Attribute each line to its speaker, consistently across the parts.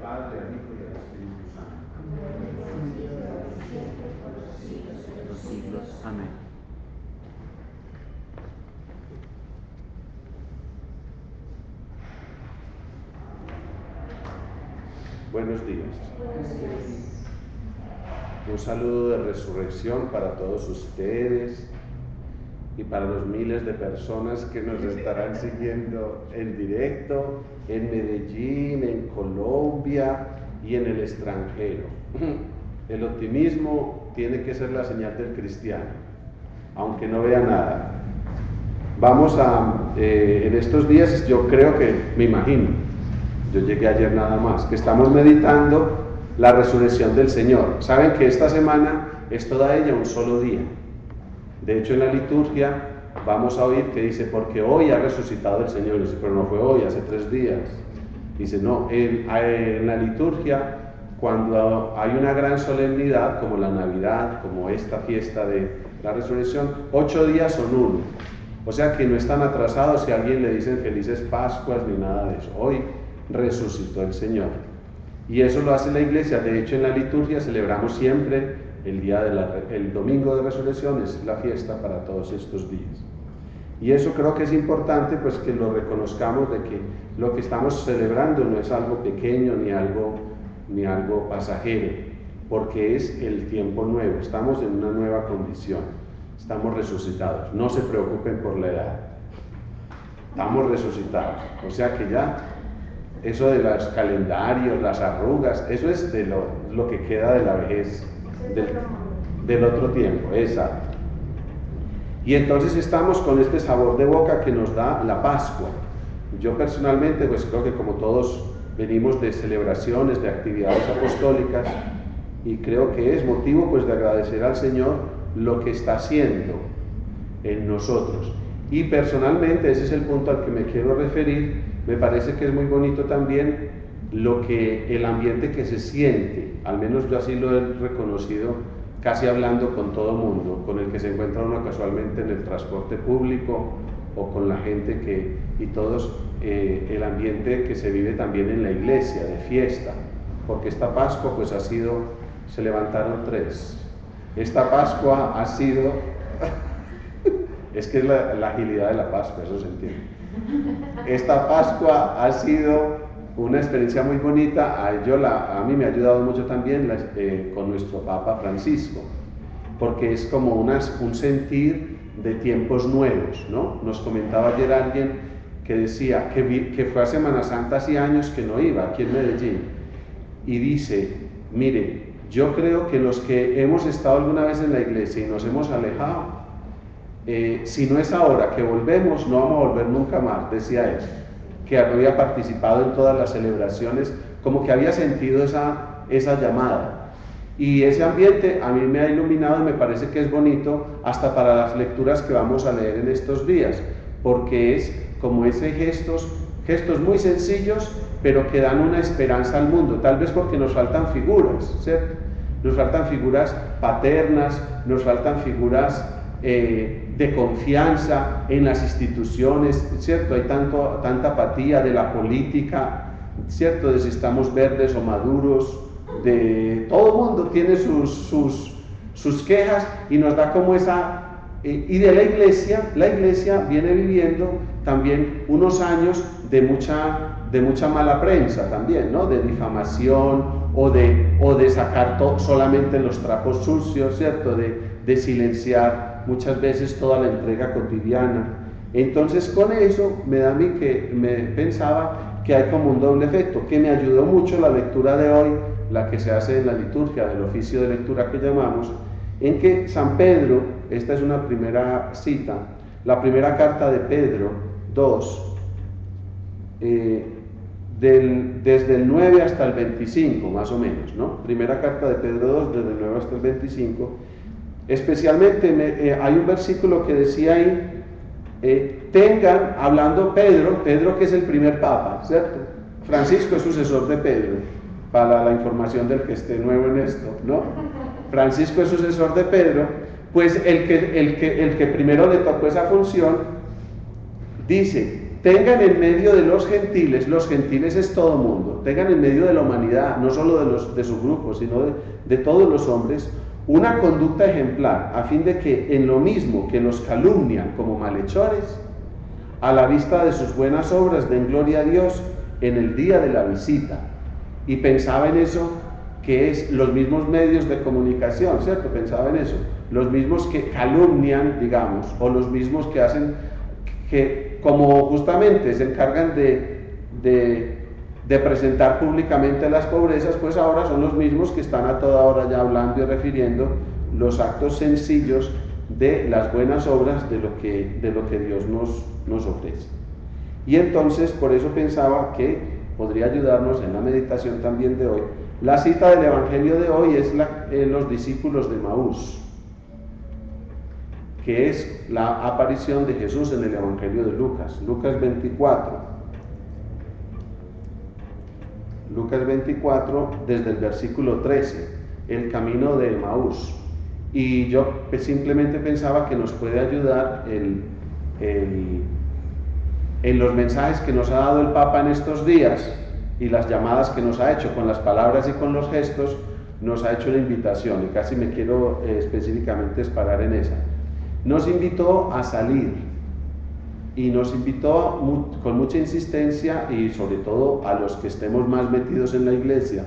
Speaker 1: Padre, al Hijo y al Espíritu Santo.
Speaker 2: De los siglos. Amén.
Speaker 1: Buenos días. Un saludo de resurrección para todos ustedes y para los miles de personas que nos estarán siguiendo en directo en Medellín, en Colombia y en el extranjero. El optimismo tiene que ser la señal del cristiano, aunque no vea nada. Vamos a, en estos días, yo creo que, me imagino, yo llegué ayer nada más, que estamos meditando la resurrección del Señor. Saben que esta semana es toda ella un solo día. De hecho, en la liturgia vamos a oír que dice, porque hoy ha resucitado el Señor. Dice, pero no fue hoy, hace 3 días. Dice, no, en la liturgia, cuando hay una gran solemnidad, como la Navidad, como esta fiesta de la resurrección, 8 días son 1. O sea que no están atrasados si a alguien le dicen felices Pascuas ni nada de eso. Hoy resucitó el Señor. Y eso lo hace la Iglesia. De hecho, en la liturgia celebramos siempre el domingo de resurrección, es la fiesta para todos estos días. Y eso creo que es importante, pues que lo reconozcamos, de que lo que estamos celebrando no es algo pequeño ni algo pasajero, porque es el tiempo nuevo, estamos en una nueva condición, estamos resucitados. No se preocupen por la edad, estamos resucitados. O sea que ya eso de los calendarios, las arrugas, eso es de lo que queda de la vejez, del otro tiempo, exacto. Y entonces estamos con este sabor de boca que nos da la Pascua. Yo personalmente, pues creo que como todos venimos de celebraciones, de actividades apostólicas, y creo que es motivo pues de agradecer al Señor lo que está haciendo en nosotros. Y personalmente, ese es el punto al que me quiero referir, me parece que es muy bonito también el ambiente que se siente, al menos yo así lo he reconocido casi hablando con todo mundo, con el que se encuentra uno casualmente en el transporte público o con la gente y todos, el ambiente que se vive también en la iglesia, de fiesta, porque esta Pascua pues se levantaron 3. Esta Pascua ha sido, es que es la agilidad de la Pascua, eso se entiende. Esta Pascua ha sido una experiencia muy bonita. A mí me ha ayudado mucho también con nuestro Papa Francisco, porque es como un sentir de tiempos nuevos, ¿no? Nos comentaba ayer alguien que decía que fue a Semana Santa hace años que no iba aquí en Medellín, y dice, mire, yo creo que los que hemos estado alguna vez en la iglesia y nos hemos alejado, si no es ahora que volvemos, no vamos a volver nunca más, decía él, que había participado en todas las celebraciones, como que había sentido esa llamada. Y ese ambiente a mí me ha iluminado y me parece que es bonito hasta para las lecturas que vamos a leer en estos días, porque es como gestos muy sencillos, pero que dan una esperanza al mundo, tal vez porque nos faltan figuras, ¿cierto? Nos faltan figuras paternas, nos faltan figuras de confianza en las instituciones, ¿cierto? Hay tanta apatía de la política, ¿cierto? De si estamos verdes o maduros, todo el mundo tiene sus quejas, y nos da como y de la iglesia viene viviendo también unos años de mucha mala prensa también, ¿no? De difamación o de sacar solamente los trapos sucios, ¿cierto? De silenciar muchas veces toda la entrega cotidiana. Entonces con eso me da a mí que me pensaba que hay como un doble efecto, que me ayudó mucho la lectura de hoy, la que se hace en la liturgia del oficio de lectura que llamamos, en que San Pedro, esta es una primera cita, la primera carta de Pedro 2, desde el 9 hasta el 25 más o menos, ¿no? Primera carta de Pedro 2, desde el 9 hasta el 25. Especialmente hay un versículo que decía ahí, tengan, hablando Pedro que es el primer papa, ¿cierto? Francisco es sucesor de Pedro, para la información del que esté nuevo en esto, ¿no? Francisco es sucesor de Pedro, pues el que primero le tocó esa función, dice tengan en medio de los gentiles es todo mundo, tengan en medio de la humanidad, no solo de su grupo, sino de todos los hombres, una conducta ejemplar, a fin de que en lo mismo que los calumnian como malhechores, a la vista de sus buenas obras den gloria a Dios en el día de la visita. Y pensaba en eso, que es los mismos medios de comunicación, ¿cierto? Pensaba en eso, los mismos que calumnian, digamos, o los mismos que hacen, que como justamente se encargan de presentar públicamente las pobrezas, pues ahora son los mismos que están a toda hora ya hablando y refiriendo los actos sencillos de las buenas obras de lo que Dios nos ofrece. Y entonces por eso pensaba que podría ayudarnos en la meditación también de hoy. La cita del Evangelio de hoy es los discípulos de Emaús, que es la aparición de Jesús en el Evangelio de Lucas, Lucas 24, desde el versículo 13, el camino de Emaús. Y yo simplemente pensaba que nos puede ayudar en los mensajes que nos ha dado el Papa en estos días y las llamadas que nos ha hecho con las palabras y con los gestos. Nos ha hecho una invitación, y casi me quiero específicamente parar en esa. Nos invitó a salir, y nos invitó con mucha insistencia, y sobre todo a los que estemos más metidos en la iglesia,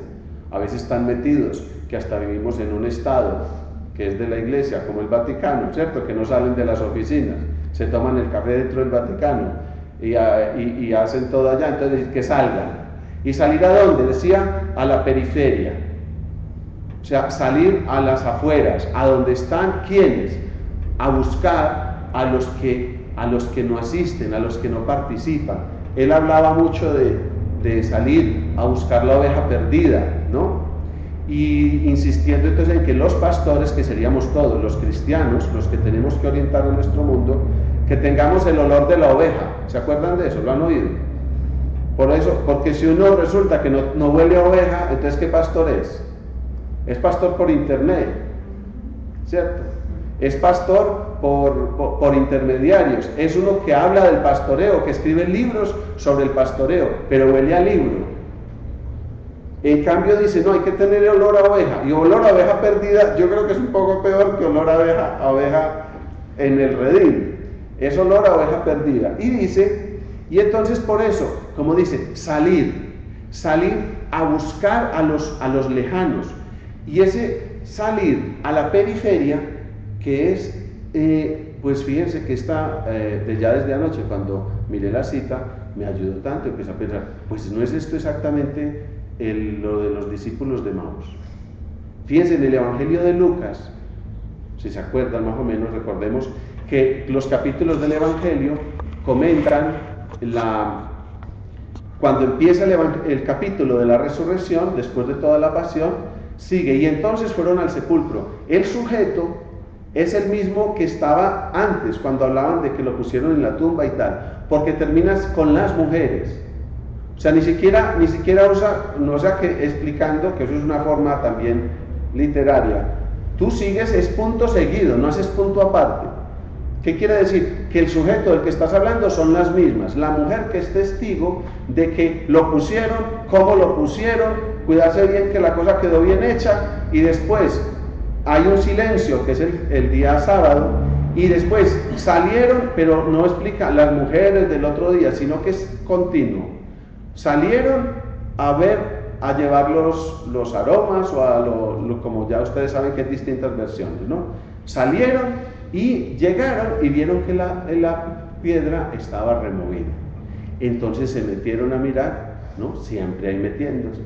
Speaker 1: a veces tan metidos que hasta vivimos en un estado que es de la iglesia, como el Vaticano, ¿cierto? Que no salen de las oficinas, se toman el café dentro del Vaticano y hacen todo allá, entonces que salgan. ¿Y salir a dónde? Decía, a la periferia, o sea, salir a las afueras, a donde están, ¿quiénes? A buscar a los que no asisten, a los que no participan. Él hablaba mucho de salir a buscar la oveja perdida, ¿no? Y insistiendo entonces en que los pastores, que seríamos todos los cristianos, los que tenemos que orientar a nuestro mundo, que tengamos el olor de la oveja. ¿Se acuerdan de eso? ¿Lo han oído? Por eso, porque si uno resulta que no huele a oveja, entonces ¿qué pastor es? Es pastor por internet, ¿cierto? Es pastor por intermediarios, es uno que habla del pastoreo, que escribe libros sobre el pastoreo, pero huele a libro. En cambio dice, no, hay que tener olor a oveja, y olor a oveja perdida, yo creo que es un poco peor que olor a oveja en el redil, es olor a oveja perdida. Y dice, y entonces por eso, como dice, salir a buscar a los lejanos, y ese salir a la periferia, que es, pues fíjense que ya desde anoche, cuando miré la cita, me ayudó tanto, empecé a pensar, pues no es esto exactamente lo de los discípulos de Emaús. Fíjense, en el Evangelio de Lucas, si se acuerdan más o menos, recordemos que los capítulos del Evangelio comentan cuando empieza el capítulo de la resurrección, después de toda la pasión, sigue, y entonces fueron al sepulcro. El sujeto es el mismo que estaba antes, cuando hablaban de que lo pusieron en la tumba y tal, porque terminas con las mujeres. O sea, ni siquiera explicando que eso es una forma también literaria. Tú sigues, es punto seguido, no haces punto aparte. ¿Qué quiere decir? Que el sujeto del que estás hablando son las mismas. La mujer que es testigo de que lo pusieron, cómo lo pusieron, cuidarse bien que la cosa quedó bien hecha, y después hay un silencio, que es el día sábado, y después salieron, pero no explica las mujeres del otro día, sino que es continuo. Salieron a llevar los aromas, o como ya ustedes saben que hay distintas versiones, ¿no? Salieron y llegaron y vieron que la piedra estaba removida. Entonces se metieron a mirar, ¿no? Siempre hay metiéndose.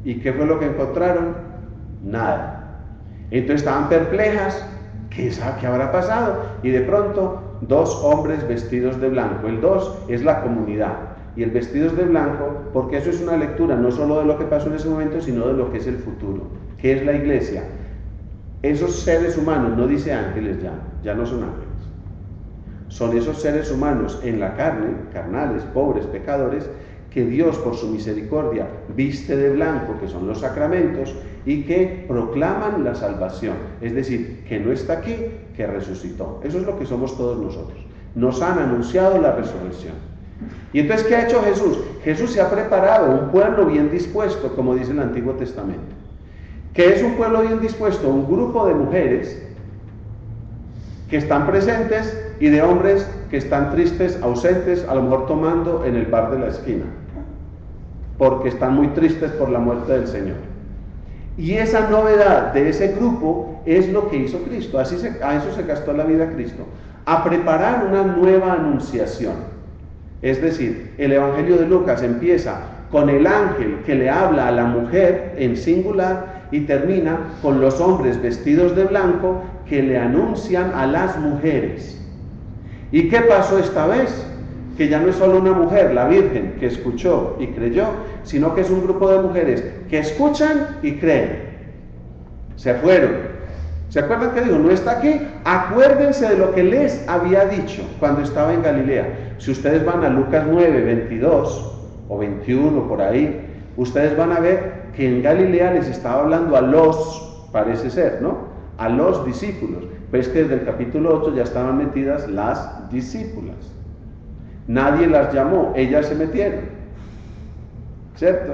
Speaker 1: ¿Y qué fue lo que encontraron? Nada. Entonces estaban perplejas, ¿qué habrá pasado? Y de pronto, 2 hombres vestidos de blanco. El 2 es la comunidad, y el vestidos de blanco, porque eso es una lectura no solo de lo que pasó en ese momento, sino de lo que es el futuro, que es la iglesia. Esos seres humanos, no dice ángeles ya no son ángeles, son esos seres humanos en la carne, carnales, pobres, pecadores, que Dios por su misericordia viste de blanco, que son los sacramentos, y que proclaman la salvación, es decir, que no está aquí, que resucitó. Eso es lo que somos todos nosotros. Nos han anunciado la resurrección. Y entonces, ¿qué ha hecho Jesús? Jesús se ha preparado un pueblo bien dispuesto, como dice el Antiguo Testamento. ¿Qué es un pueblo bien dispuesto? Un grupo de mujeres que están presentes y de hombres que están tristes, ausentes, a lo mejor tomando en el bar de la esquina, porque están muy tristes por la muerte del Señor. Y esa novedad de ese grupo es lo que hizo Cristo. A eso se gastó la vida Cristo, a preparar una nueva anunciación. Es decir, el Evangelio de Lucas empieza con el ángel que le habla a la mujer en singular y termina con los hombres vestidos de blanco que le anuncian a las mujeres. ¿Y qué pasó esta vez? Que ya no es solo una mujer, la Virgen, que escuchó y creyó, sino que es un grupo de mujeres que escuchan y creen. Se fueron. ¿Se acuerdan que dijo? No está aquí. Acuérdense de lo que les había dicho cuando estaba en Galilea. Si ustedes van a Lucas 9, 22 o 21 por ahí, ustedes van a ver que en Galilea les estaba hablando a los, parece ser, ¿no? A los discípulos. Ves que desde el capítulo 8 ya estaban metidas las discípulas. Nadie las llamó, ellas se metieron. ¿Cierto?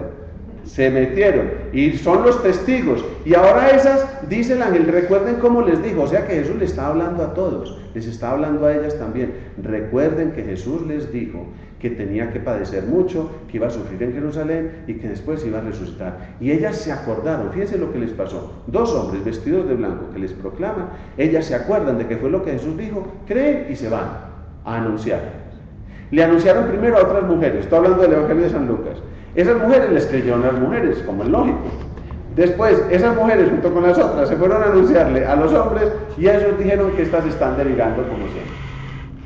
Speaker 1: Se metieron y son los testigos. Y ahora esas, dice el ángel, recuerden cómo les dijo. O sea que Jesús les está hablando a todos, les está hablando a ellas también. Recuerden que Jesús les dijo que tenía que padecer mucho, que iba a sufrir en Jerusalén y que después iba a resucitar. Y ellas se acordaron, fíjense lo que les pasó. Dos hombres vestidos de blanco que les proclaman, ellas se acuerdan de que fue lo que Jesús dijo, creen y se van a anunciar. Le anunciaron primero a otras mujeres, estoy hablando del Evangelio de San Lucas. Esas mujeres les creyeron a las mujeres, como es lógico. Después, esas mujeres junto con las otras se fueron a anunciarle a los hombres y a ellos dijeron que estas están delirando como siempre.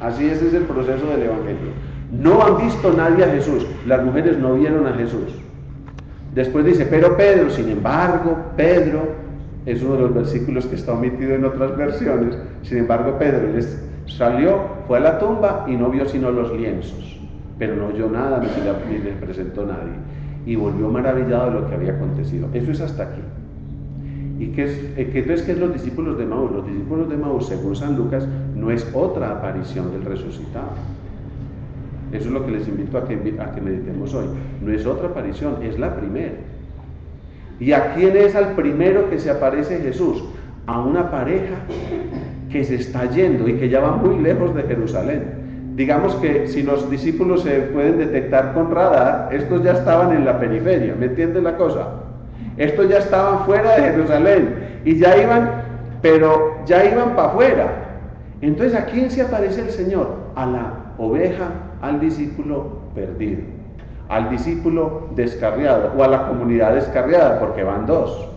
Speaker 1: Así ese es el proceso del Evangelio. No han visto nadie a Jesús, las mujeres no vieron a Jesús. Después dice, pero Pedro, sin embargo, Pedro, es uno de los versículos que está omitido en otras versiones, sin embargo Pedro les salió, fue a la tumba y no vio sino los lienzos, pero no oyó nada ni le presentó nadie, y volvió maravillado de lo que había acontecido. Eso es hasta aquí. ¿Y entonces qué es los discípulos de Emaús? Los discípulos de Emaús, según San Lucas, no es otra aparición del resucitado. Eso es lo que les invito a que meditemos hoy. No es otra aparición, es la primera. ¿Y a quién es al primero que se aparece Jesús? A una pareja que se está yendo y que ya va muy lejos de Jerusalén. Digamos que si los discípulos se pueden detectar con radar, estos ya estaban en la periferia, ¿me entiende la cosa? Estos ya estaban fuera de Jerusalén y ya iban, pero ya iban para afuera. Entonces, ¿a quién se aparece el Señor? A la oveja, al discípulo perdido, al discípulo descarriado o a la comunidad descarriada, porque van dos.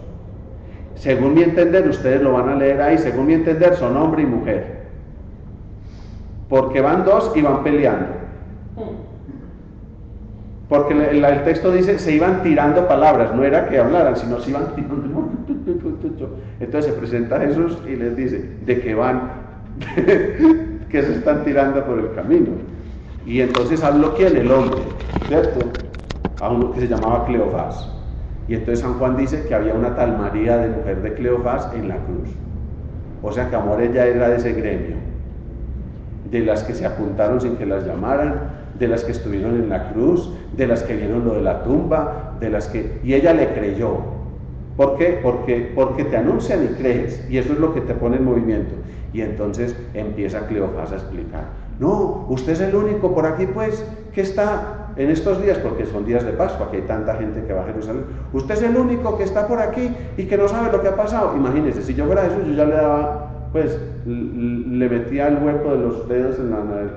Speaker 1: Según mi entender, ustedes lo van a leer ahí, según mi entender son hombre y mujer, porque van dos y van peleando, porque el texto dice se iban tirando palabras, no era que hablaran, sino se iban tirando. Entonces se presenta Jesús y les dice de que van que se están tirando por el camino. Y entonces habló ¿quién? El hombre, ¿cierto? A uno que se llamaba Cleofás. Y entonces San Juan dice que había una tal María de mujer de Cleofás en la cruz. O sea que amor, ella era de ese gremio, de las que se apuntaron sin que las llamaran, de las que estuvieron en la cruz, de las que vieron lo de la tumba, de las que... Y ella le creyó. ¿Por qué? Porque te anuncian y crees, y eso es lo que te pone en movimiento. Y entonces empieza Cleofás a explicar. No, usted es el único por aquí pues que está en estos días, porque son días de Pascua, que hay tanta gente que va a Jerusalén. Usted es el único que está por aquí y que no sabe lo que ha pasado. Imagínese, si yo fuera Jesús, yo ya le daba, pues, le metía el hueco de los dedos en la nariz.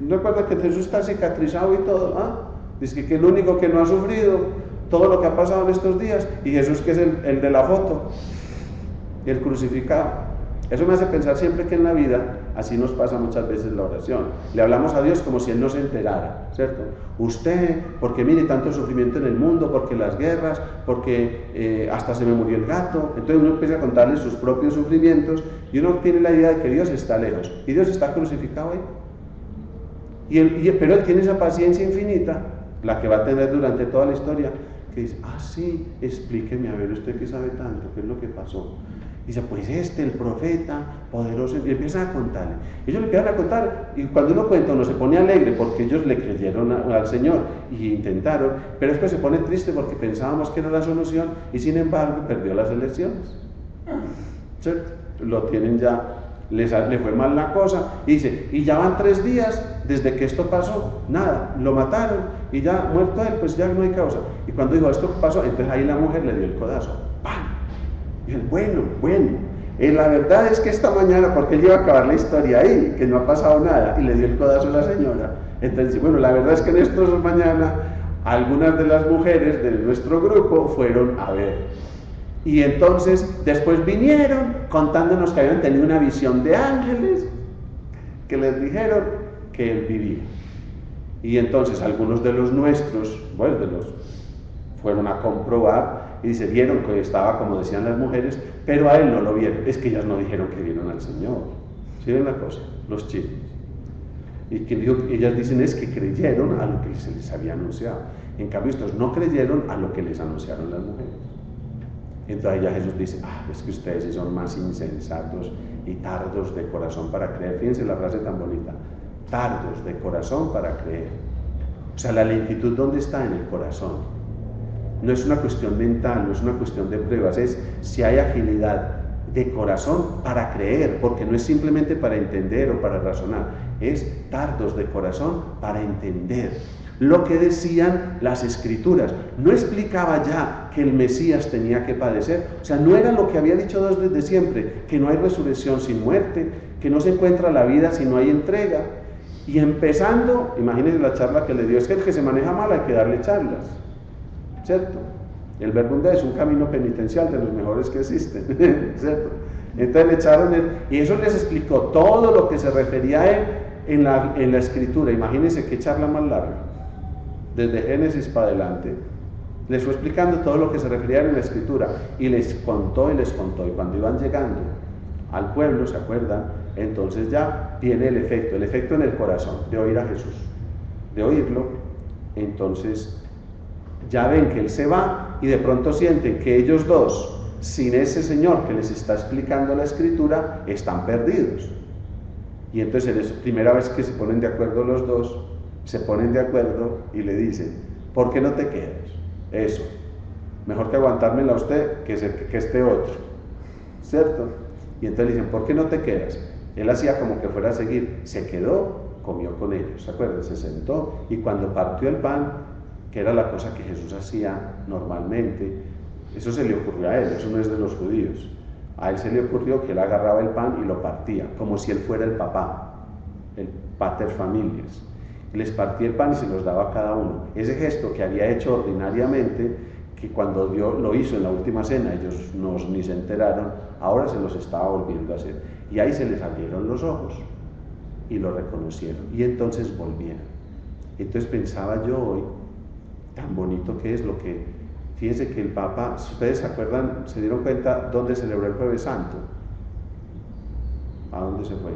Speaker 1: ¿No recuerda que Jesús está cicatrizado y todo? Dice que el único que no ha sufrido todo lo que ha pasado en estos días, y Jesús que es el de la foto, el crucificado. Eso me hace pensar siempre que en la vida, así nos pasa muchas veces la oración, le hablamos a Dios como si Él no se enterara, ¿cierto? Usted, porque mire tanto sufrimiento en el mundo, porque las guerras, porque hasta se me murió el gato. Entonces uno empieza a contarle sus propios sufrimientos y uno tiene la idea de que Dios está lejos y Dios está crucificado ahí. Pero Él tiene esa paciencia infinita, la que va a tener durante toda la historia, que dice, sí, explíqueme, a ver, usted que sabe tanto, ¿qué es lo que pasó? Dice, pues el profeta poderoso, y empiezan a contarle. Ellos le empiezan a contar, y cuando uno cuenta, uno se pone alegre porque ellos le creyeron al Señor y intentaron, pero después se pone triste porque pensábamos que era la solución y sin embargo perdió las elecciones. ¿Cierto? Lo tienen ya, le fue mal la cosa, y dice, y ya van 3 días desde que esto pasó, nada, lo mataron, y ya muerto él, pues ya no hay causa. Y cuando dijo esto pasó, entonces ahí la mujer le dio el codazo, ¡pam! Y él, bueno, la verdad es que esta mañana, porque él iba a acabar la historia ahí, que no ha pasado nada, y le dio el codazo a la señora. Entonces, bueno, la verdad es que en esta mañana, algunas de las mujeres de nuestro grupo fueron a ver. Y entonces, después vinieron contándonos que habían tenido una visión de ángeles, que les dijeron que él vivía. Y entonces algunos de los nuestros, bueno, fueron a comprobar, y se vieron que estaba como decían las mujeres, pero a él no lo vieron. Es que ellas no dijeron que vieron al Señor. ¿Sí ven la cosa? Los chismes. Y que ellas dicen es que creyeron a lo que se les había anunciado. En cambio estos no creyeron a lo que les anunciaron las mujeres. Entonces ya Jesús dice, es que ustedes sí son más insensatos y tardos de corazón para creer. Fíjense la frase tan bonita, tardos de corazón para creer. O sea, la lentitud, ¿dónde está? En el corazón. No es una cuestión mental, no es una cuestión de pruebas, es si hay agilidad de corazón para creer, porque no es simplemente para entender o para razonar, es tardos de corazón para entender lo que decían las Escrituras. No explicaba ya que el Mesías tenía que padecer, o sea, no era lo que había dicho Dios desde siempre, que no hay resurrección sin muerte, que no se encuentra la vida si no hay entrega. Y empezando, imagínense la charla que le dio, es que el que se maneja mal hay que darle charlas, ¿cierto? El Verbunda es un camino penitencial de los mejores que existen, ¿cierto? Entonces le echaron y eso les explicó todo lo que se refería a él en la Escritura. Imagínense qué charla más larga, desde Génesis para adelante. Les fue explicando todo lo que se refería en la Escritura y les contó, y cuando iban llegando al pueblo, ¿se acuerdan? Entonces ya viene el efecto en el corazón de oír a Jesús, de oírlo. Entonces ya ven que él se va y de pronto sienten que ellos dos, sin ese Señor que les está explicando la Escritura, están perdidos. Y entonces es la primera vez que se ponen de acuerdo los dos, se ponen de acuerdo y le dicen, ¿por qué no te quedas? Eso, mejor que aguantármela a usted que este otro, ¿cierto? Y entonces le dicen, ¿por qué no te quedas? Él hacía como que fuera a seguir, se quedó, comió con ellos, ¿se acuerdan? Se sentó y cuando partió el pan, que era la cosa que Jesús hacía normalmente, eso se le ocurrió a él, eso no es de los judíos. A él se le ocurrió que él agarraba el pan y lo partía, como si él fuera el papá, el pater familias. Les partía el pan y se los daba a cada uno. Ese gesto que había hecho ordinariamente, que cuando Dios lo hizo en la última cena, ellos ni se enteraron, ahora se los estaba volviendo a hacer. Y ahí se les abrieron los ojos y lo reconocieron. Y entonces volvieron. Entonces pensaba yo hoy, tan bonito que es lo que, fíjense que el Papa, si ustedes se acuerdan, se dieron cuenta dónde celebró el Jueves Santo. ¿A dónde se fue?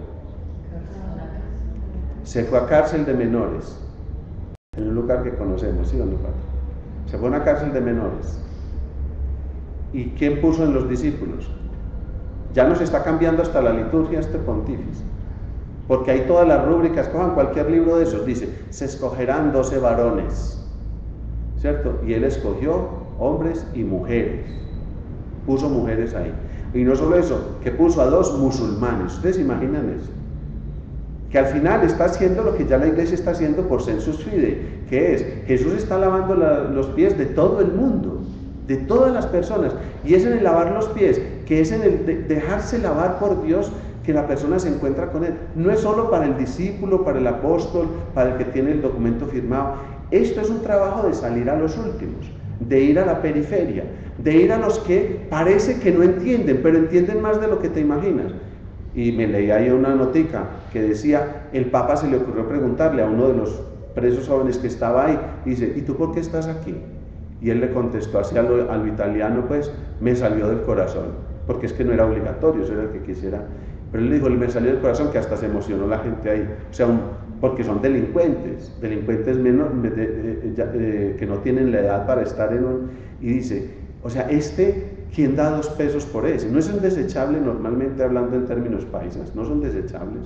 Speaker 1: Se fue a cárcel de menores, en un lugar que conocemos, ¿sí o no, Padre? Se fue a una cárcel de menores. ¿Y quién puso en los discípulos? Ya nos está cambiando hasta la liturgia este pontífice, porque hay todas las rúbricas, cojan cualquier libro de esos, dice, se escogerán 12 varones, ¿cierto? Y él escogió hombres y mujeres, puso mujeres ahí. Y no solo eso, que puso a 2 musulmanes. ¿Ustedes se imaginan eso? Que al final está haciendo lo que ya la iglesia está haciendo por sensus fidei, que es, Jesús está lavando los pies de todo el mundo, de todas las personas, y es en el lavar los pies, que es en el dejarse lavar por Dios, que la persona se encuentra con él. No es solo para el discípulo, para el apóstol, para el que tiene el documento firmado. Esto es un trabajo de salir a los últimos, de ir a la periferia, de ir a los que parece que no entienden, pero entienden más de lo que te imaginas. Y me leí ahí una notica que decía, el Papa se le ocurrió preguntarle a uno de los presos jóvenes que estaba ahí, dice, ¿y tú por qué estás aquí? Y él le contestó así a lo italiano, pues, me salió del corazón, porque es que no era obligatorio, eso era el que quisiera. Pero él le dijo, me salió del corazón, que hasta se emocionó la gente ahí, o sea, porque son delincuentes menos, que no tienen la edad para estar en un... Y dice, o sea, ¿Quién da 2 pesos por ese? No es un desechable, normalmente hablando en términos paisas, no son desechables.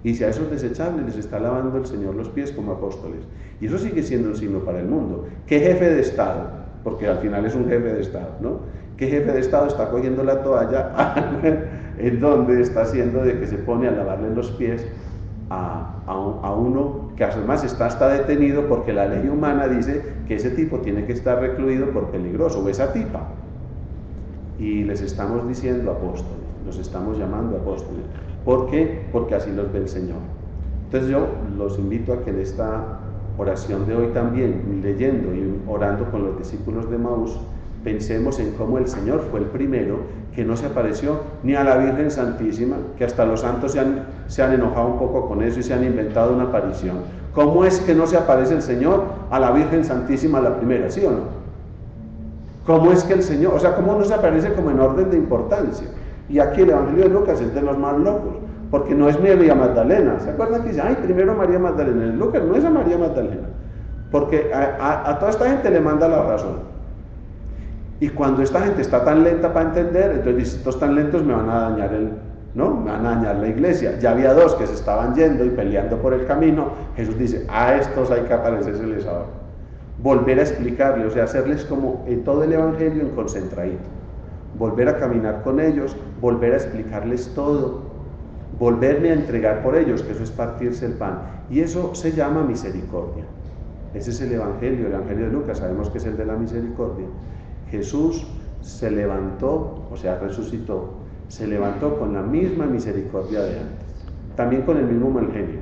Speaker 1: Y si a esos desechables les está lavando el Señor los pies como apóstoles. Y eso sigue siendo un signo para el mundo. ¿Qué jefe de Estado? Porque al final es un jefe de Estado, ¿no? ¿Qué jefe de Estado está cogiendo la toalla en donde está haciendo de que se pone a lavarle los pies a uno que además está hasta detenido porque la ley humana dice que ese tipo tiene que estar recluido por peligroso, o esa tipa? Y les estamos diciendo apóstoles, los estamos llamando apóstoles. ¿Por qué? Porque así los ve el Señor. Entonces yo los invito a que en esta oración de hoy también, leyendo y orando con los discípulos de Emaús, pensemos en cómo el Señor fue el primero que no se apareció ni a la Virgen Santísima, que hasta los santos se han enojado un poco con eso y se han inventado una aparición. ¿Cómo es que no se aparece el Señor a la Virgen Santísima la primera, sí o no? ¿Cómo es que el Señor, o sea, cómo no se aparece como en orden de importancia? Y aquí el Evangelio de Lucas es de los más locos, porque no es María Magdalena. ¿Se acuerdan que dice, ay, primero María Magdalena? En Lucas no es a María Magdalena, porque a toda esta gente le manda la razón. Y cuando esta gente está tan lenta para entender, entonces dice, estos tan lentos me van a dañar ¿no? Me van a dañar la iglesia. Ya había 2 que se estaban yendo y peleando por el camino. Jesús dice, a estos hay que aparecérseles ahora. Volver a explicarles, o sea, hacerles como en todo el Evangelio en concentradito. Volver a caminar con ellos, volver a explicarles todo, volverme a entregar por ellos, que eso es partirse el pan. Y eso se llama misericordia. Ese es el Evangelio de Lucas, sabemos que es el de la misericordia. Jesús se levantó, o sea, resucitó, se levantó con la misma misericordia de antes, también con el mismo mal genio.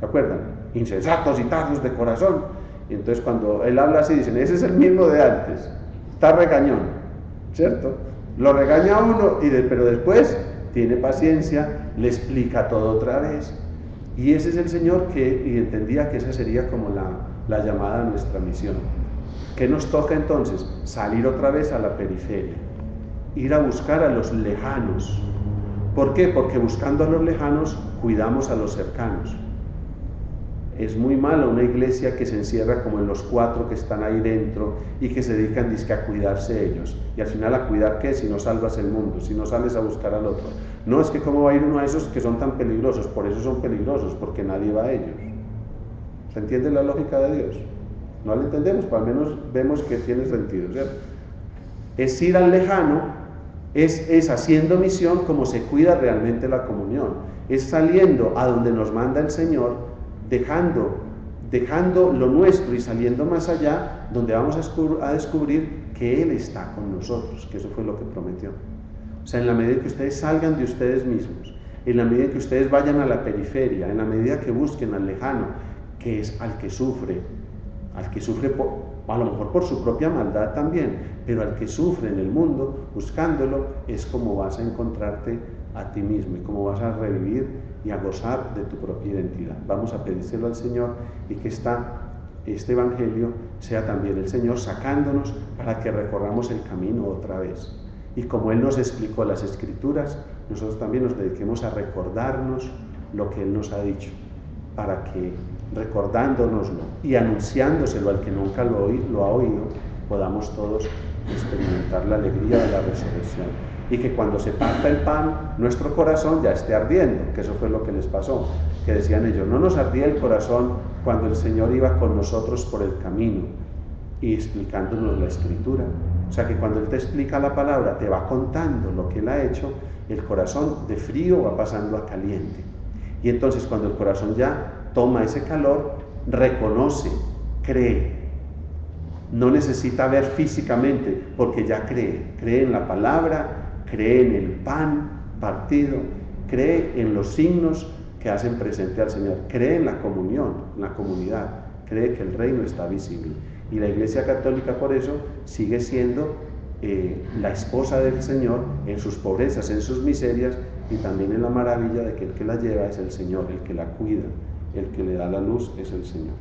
Speaker 1: ¿Se acuerdan? Insensatos y tardos de corazón. Y entonces cuando él habla así, dicen, ese es el mismo de antes, está regañón, ¿cierto? Lo regaña a uno, pero después tiene paciencia, le explica todo otra vez. Y ese es el Señor y entendía que esa sería como la llamada a nuestra misión. ¿Qué nos toca entonces? Salir otra vez a la periferia, ir a buscar a los lejanos. ¿Por qué? Porque buscando a los lejanos, cuidamos a los cercanos. Es muy malo una iglesia que se encierra como en los 4 que están ahí dentro y que se dedican a cuidarse ellos. Y al final, ¿a cuidar qué? Si no salvas el mundo, si no sales a buscar al otro. No, es que cómo va a ir uno a esos que son tan peligrosos. Por eso son peligrosos, porque nadie va a ellos. ¿Se entiende la lógica de Dios? No la entendemos, pero al menos vemos que tiene sentido, ¿cierto? Es ir al lejano, es haciendo misión como se cuida realmente la comunión. Es saliendo a donde nos manda el Señor, dejando lo nuestro y saliendo más allá, donde vamos a descubrir que Él está con nosotros, que eso fue lo que prometió. O sea, en la medida que ustedes salgan de ustedes mismos, en la medida que ustedes vayan a la periferia, en la medida que busquen al lejano, que es al que sufre a lo mejor por su propia maldad también, pero al que sufre en el mundo, buscándolo, es como vas a encontrarte a ti mismo y como vas a revivir y a gozar de tu propia identidad. Vamos a pedírselo al Señor y que este Evangelio sea también el Señor sacándonos para que recorramos el camino otra vez. Y como Él nos explicó las Escrituras, nosotros también nos dediquemos a recordarnos lo que Él nos ha dicho, para que recordándonoslo y anunciándoselo al que nunca lo ha oído, podamos todos experimentar la alegría de la resurrección. Y que cuando se parta el pan, nuestro corazón ya esté ardiendo, que eso fue lo que les pasó, que decían ellos, no nos ardía el corazón cuando el Señor iba con nosotros por el camino y explicándonos la Escritura. O sea que cuando Él te explica la palabra, te va contando lo que Él ha hecho, el corazón de frío va pasando a caliente. Y entonces cuando el corazón ya toma ese calor, reconoce, cree. No necesita ver físicamente, porque ya cree en la palabra, cree en el pan partido, cree en los signos que hacen presente al Señor, cree en la comunión, en la comunidad, cree que el reino está visible. Y la Iglesia Católica por eso sigue siendo la esposa del Señor en sus pobrezas, en sus miserias y también en la maravilla de que el que la lleva es el Señor, el que la cuida, el que le da la luz es el Señor.